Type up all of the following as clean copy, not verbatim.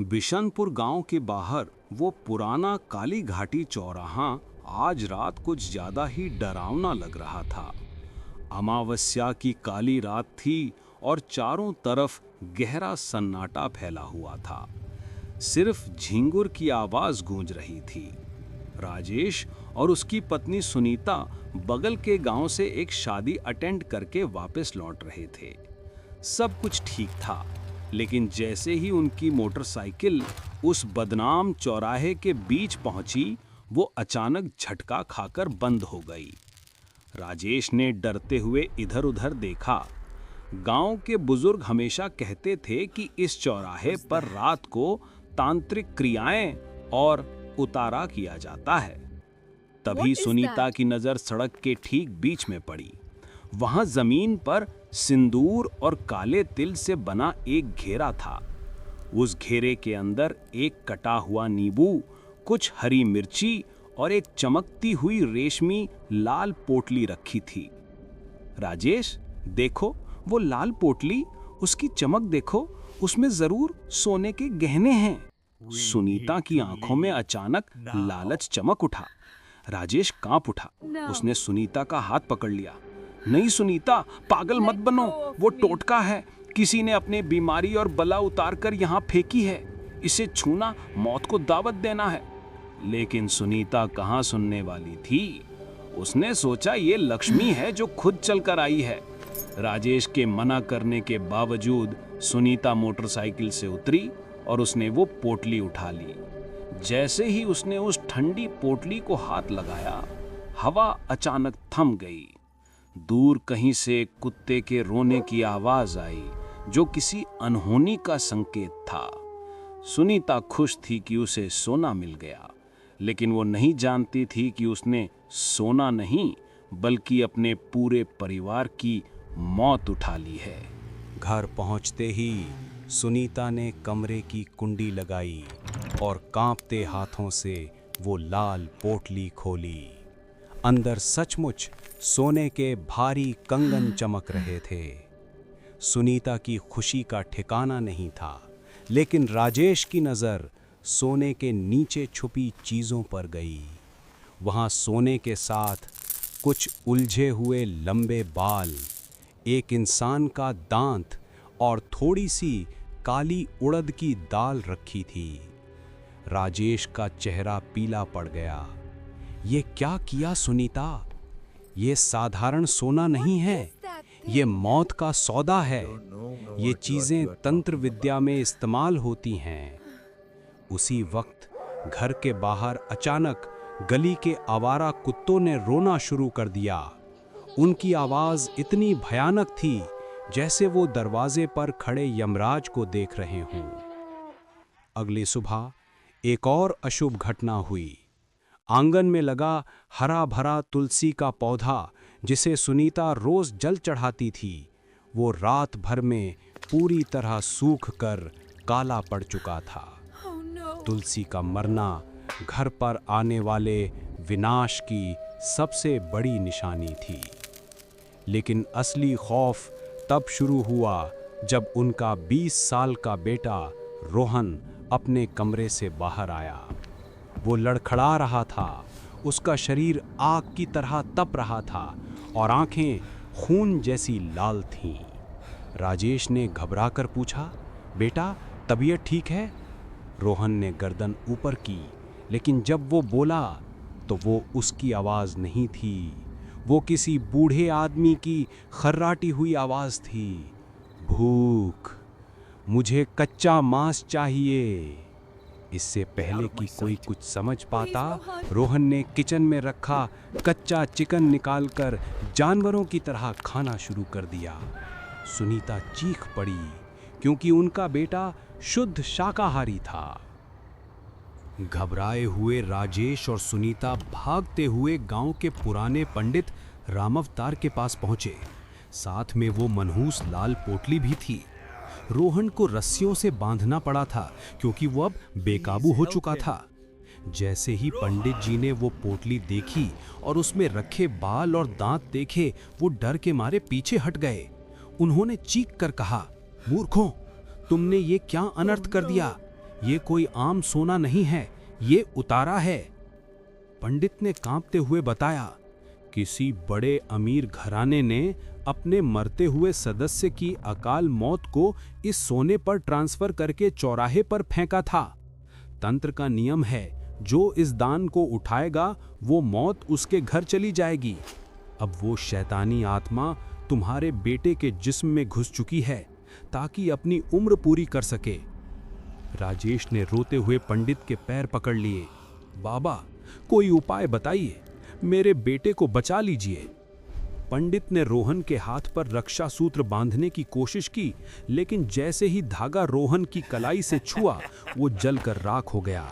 बिशनपुर गांव के बाहर वो पुराना काली घाटी चौराहा आज रात कुछ ज्यादा ही डरावना लग रहा था। अमावस्या की काली रात थी और चारों तरफ गहरा सन्नाटा फैला हुआ था। सिर्फ झिंगुर की आवाज गूंज रही थी। राजेश और उसकी पत्नी सुनीता बगल के गांव से एक शादी अटेंड करके वापस लौट रहे थे। सब कुछ ठीक था, लेकिन जैसे ही उनकी मोटरसाइकिल उस बदनाम चौराहे के बीच पहुंची, वो अचानक झटका खाकर बंद हो गई। राजेश ने डरते हुए इधर-उधर देखा। गांव के बुजुर्ग हमेशा कहते थे कि इस चौराहे पर रात को तांत्रिक क्रियाएं और उतारा किया जाता है। तभी सुनीता की नजर सड़क के ठीक बीच में पड़ी। वहां जमीन पर सिंदूर और काले तिल से बना एक घेरा था। उस घेरे के अंदर एक कटा हुआ नींबू, कुछ हरी मिर्ची और एक चमकती हुई रेशमी लाल पोटली रखी थी। राजेश, देखो वो लाल पोटली, उसकी चमक देखो, उसमें जरूर सोने के गहने हैं। सुनीता की आंखों में अचानक लालच चमक उठा। राजेश कांप उठा। उसने सुनीता का हाथ पकड़ लिया। नहीं सुनीता, पागल मत बनो, वो टोटका है। किसी ने अपने बीमारी और बला उतार कर यहाँ फेंकी है। इसे छूना मौत को दावत देना है। लेकिन सुनीता कहाँ सुनने वाली थी। उसने सोचा ये लक्ष्मी है जो खुद चलकर आई है। राजेश के मना करने के बावजूद सुनीता मोटरसाइकिल से उतरी और उसने वो पोटली उठा ली। जैसे ही उसने उस ठंडी पोटली को हाथ लगाया, हवा अचानक थम गई। दूर कहीं से कुत्ते के रोने की आवाज आई, जो किसी अनहोनी का संकेत था। सुनीता खुश थी कि उसे सोना मिल गया, लेकिन वो नहीं जानती थी कि उसने सोना नहीं बल्कि अपने पूरे परिवार की मौत उठा ली है। घर पहुंचते ही सुनीता ने कमरे की कुंडी लगाई और कांपते हाथों से वो लाल पोटली खोली। अंदर सचमुच सोने के भारी कंगन चमक रहे थे। सुनीता की खुशी का ठिकाना नहीं था, लेकिन राजेश की नज़र सोने के नीचे छुपी चीज़ों पर गई। वहाँ सोने के साथ कुछ उलझे हुए लंबे बाल, एक इंसान का दांत और थोड़ी सी काली उड़द की दाल रखी थी। राजेश का चेहरा पीला पड़ गया। ये क्या किया सुनीता? ये साधारण सोना नहीं है, ये मौत का सौदा है। ये चीजें तंत्र विद्या में इस्तेमाल होती हैं। उसी वक्त घर के बाहर अचानक गली के आवारा कुत्तों ने रोना शुरू कर दिया। उनकी आवाज इतनी भयानक थी जैसे वो दरवाजे पर खड़े यमराज को देख रहे हों। अगली सुबह एक और अशुभ घटना हुई। आंगन में लगा हरा भरा तुलसी का पौधा, जिसे सुनीता रोज जल चढ़ाती थी, वो रात भर में पूरी तरह सूख कर काला पड़ चुका था। तुलसी का मरना घर पर आने वाले विनाश की सबसे बड़ी निशानी थी। लेकिन असली खौफ तब शुरू हुआ जब उनका 20 साल का बेटा रोहन अपने कमरे से बाहर आया। वो लड़खड़ा रहा था, उसका शरीर आग की तरह तप रहा था और आंखें खून जैसी लाल थीं। राजेश ने घबराकर पूछा, बेटा तबीयत ठीक है? रोहन ने गर्दन ऊपर की, लेकिन जब वो बोला तो वो उसकी आवाज़ नहीं थी। वो किसी बूढ़े आदमी की खर्राटी हुई आवाज़ थी। भूख, मुझे कच्चा मांस चाहिए। इससे पहले कि कोई कुछ समझ पाता, रोहन ने किचन में रखा कच्चा चिकन निकालकर जानवरों की तरह खाना शुरू कर दिया। सुनीता चीख पड़ी, क्योंकि उनका बेटा शुद्ध शाकाहारी था। घबराए हुए राजेश और सुनीता भागते हुए गांव के पुराने पंडित रामअवतार के पास पहुंचे। साथ में वो मनहूस लाल पोटली भी थी। रोहन को रस्सियों से बांधना पड़ा था, क्योंकि वो अब बेकाबू हो चुका था। जैसे ही पंडित जी ने वो पोटली देखी और उसमें रखे बाल और दांत देखे, वो डर के मारे पीछे हट गए। उन्होंने चीख कर कहा, मूर्खों, तुमने ये क्या अनर्थ कर दिया? ये कोई आम सोना नहीं है, ये उतारा है। पंडित ने कांपते हुए बताया, किसी बड़े अमीर घराने ने अपने मरते हुए सदस्य की अकाल मौत को इस सोने पर ट्रांसफर करके चौराहे पर फेंका था। तंत्र का नियम है, जो इस दान को उठाएगा वो मौत उसके घर चली जाएगी। अब वो शैतानी आत्मा तुम्हारे बेटे के जिस्म में घुस चुकी है ताकि अपनी उम्र पूरी कर सके। राजेश ने रोते हुए पंडित के पैर पकड़ लिए। बाबा, कोई उपाय बताइए, मेरे बेटे को बचा लीजिए। पंडित ने रोहन के हाथ पर रक्षा सूत्र बांधने की कोशिश की, लेकिन जैसे ही धागा रोहन की कलाई से छुआ, वो जलकर राख हो गया।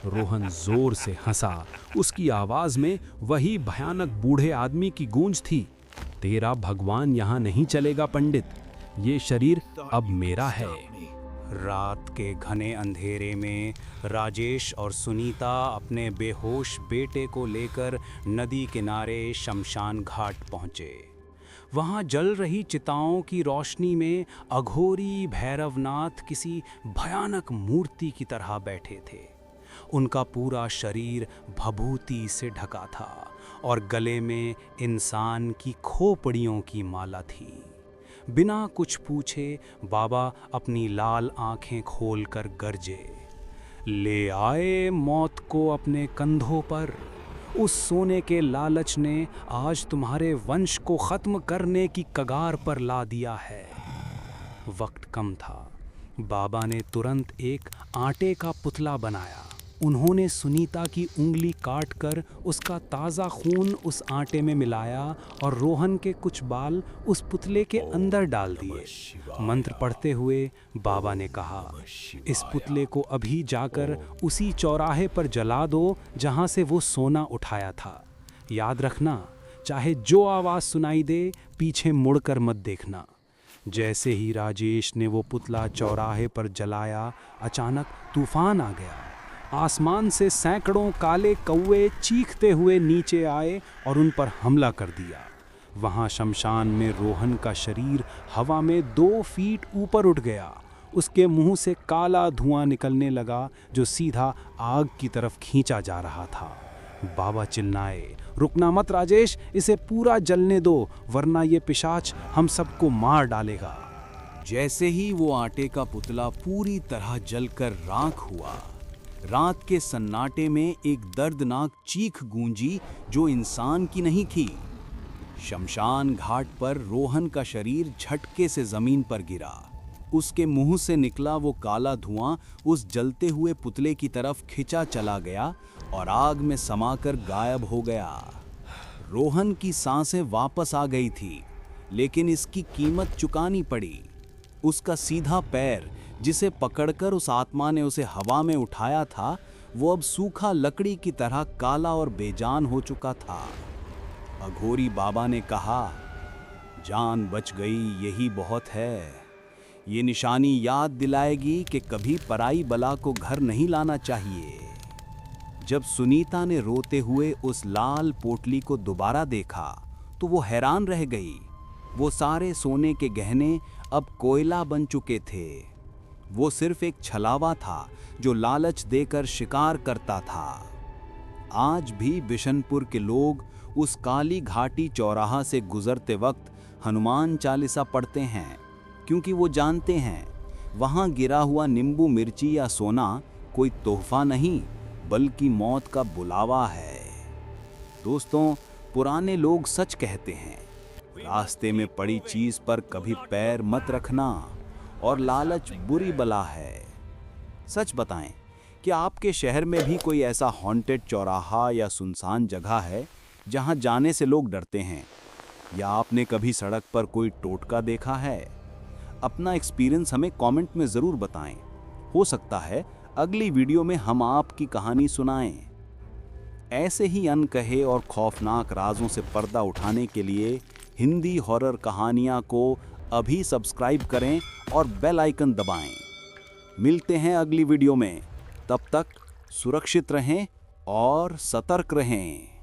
रोहन जोर से हंसा। उसकी आवाज में वही भयानक बूढ़े आदमी की गूंज थी, तेरा भगवान यहाँ नहीं चलेगा पंडित, ये शरीर अब मेरा है। रात के घने अंधेरे में राजेश और सुनीता अपने बेहोश बेटे को लेकर नदी किनारे शमशान घाट पहुंचे। वहां जल रही चिताओं की रोशनी में अघोरी भैरवनाथ किसी भयानक मूर्ति की तरह बैठे थे। उनका पूरा शरीर भभूति से ढका था और गले में इंसान की खोपड़ियों की माला थी। बिना कुछ पूछे बाबा अपनी लाल आंखें खोलकर गरजे, ले आए मौत को अपने कंधों पर। उस सोने के लालच ने आज तुम्हारे वंश को खत्म करने की कगार पर ला दिया है। वक्त कम था। बाबा ने तुरंत एक आटे का पुतला बनाया। उन्होंने सुनीता की उंगली काटकर उसका ताज़ा खून उस आटे में मिलाया और रोहन के कुछ बाल उस पुतले के अंदर डाल दिए। मंत्र पढ़ते हुए बाबा ने कहा, इस पुतले को अभी जाकर उसी चौराहे पर जला दो जहां से वो सोना उठाया था। याद रखना, चाहे जो आवाज़ सुनाई दे, पीछे मुड़कर मत देखना। जैसे ही राजेश ने वो पुतला चौराहे पर जलाया, अचानक तूफान आ गया। आसमान से सैकड़ों काले कौवे चीखते हुए नीचे आए और उन पर हमला कर दिया। वहां शमशान में रोहन का शरीर हवा में 2 फीट ऊपर उठ गया। उसके मुंह से काला धुआं निकलने लगा जो सीधा आग की तरफ खींचा जा रहा था। बाबा चिल्लाए, रुकना मत राजेश, इसे पूरा जलने दो, वरना ये पिशाच हम सबको मार डालेगा। जैसे ही वो आटे का पुतला पूरी तरह जलकर राख हुआ, रात के सन्नाटे में एक दर्दनाक चीख गूंजी जो इंसान की नहीं थी। शमशान घाट पर रोहन का शरीर झटके से जमीन पर गिरा। उसके मुंह से निकला वो काला धुआं उस जलते हुए पुतले की तरफ खिंचा चला गया और आग में समाकर गायब हो गया। रोहन की सांसें वापस आ गई थी, लेकिन इसकी कीमत चुकानी पड़ी। उसका सीधा पैर, जिसे पकड़कर उस आत्मा ने उसे हवा में उठाया था, वो अब सूखा लकड़ी की तरह काला और बेजान हो चुका था। अघोरी बाबा ने कहा, जान बच गई, यही बहुत है। ये निशानी याद दिलाएगी कि कभी पराई बला को घर नहीं लाना चाहिए। जब सुनीता ने रोते हुए उस लाल पोटली को दोबारा देखा तो वो हैरान रह गई। वो सारे सोने के गहने अब कोयला बन चुके थे। वो सिर्फ एक छलावा था जो लालच देकर शिकार करता था। आज भी बिशनपुर के लोग उस काली घाटी चौराहा से गुजरते वक्त हनुमान चालीसा पढ़ते हैं, क्योंकि वो जानते हैं वहां गिरा हुआ नींबू मिर्ची या सोना कोई तोहफा नहीं, बल्कि मौत का बुलावा है। दोस्तों, पुराने लोग सच कहते हैं, रास्ते में पड़ी चीज पर कभी पैर मत रखना, और लालच बुरी बला है। सच बताएं कि आपके शहर में भी कोई ऐसा हॉन्टेड चौराहा या सुनसान जगह है जहां जाने से लोग डरते हैं, या आपने कभी सड़क पर कोई टोटका देखा है? अपना एक्सपीरियंस हमें कमेंट में ज़रूर बताएं। हो सकता है अगली वीडियो में हम आपकी कहानी सुनाएं। ऐसे ही अनकहे और खौफनाक राजों से पर्दा उठाने के लिए हिंदी हॉरर कहानियां को अभी सब्सक्राइब करें और बेल आइकन दबाएं। मिलते हैं अगली वीडियो में, तब तक सुरक्षित रहें और सतर्क रहें।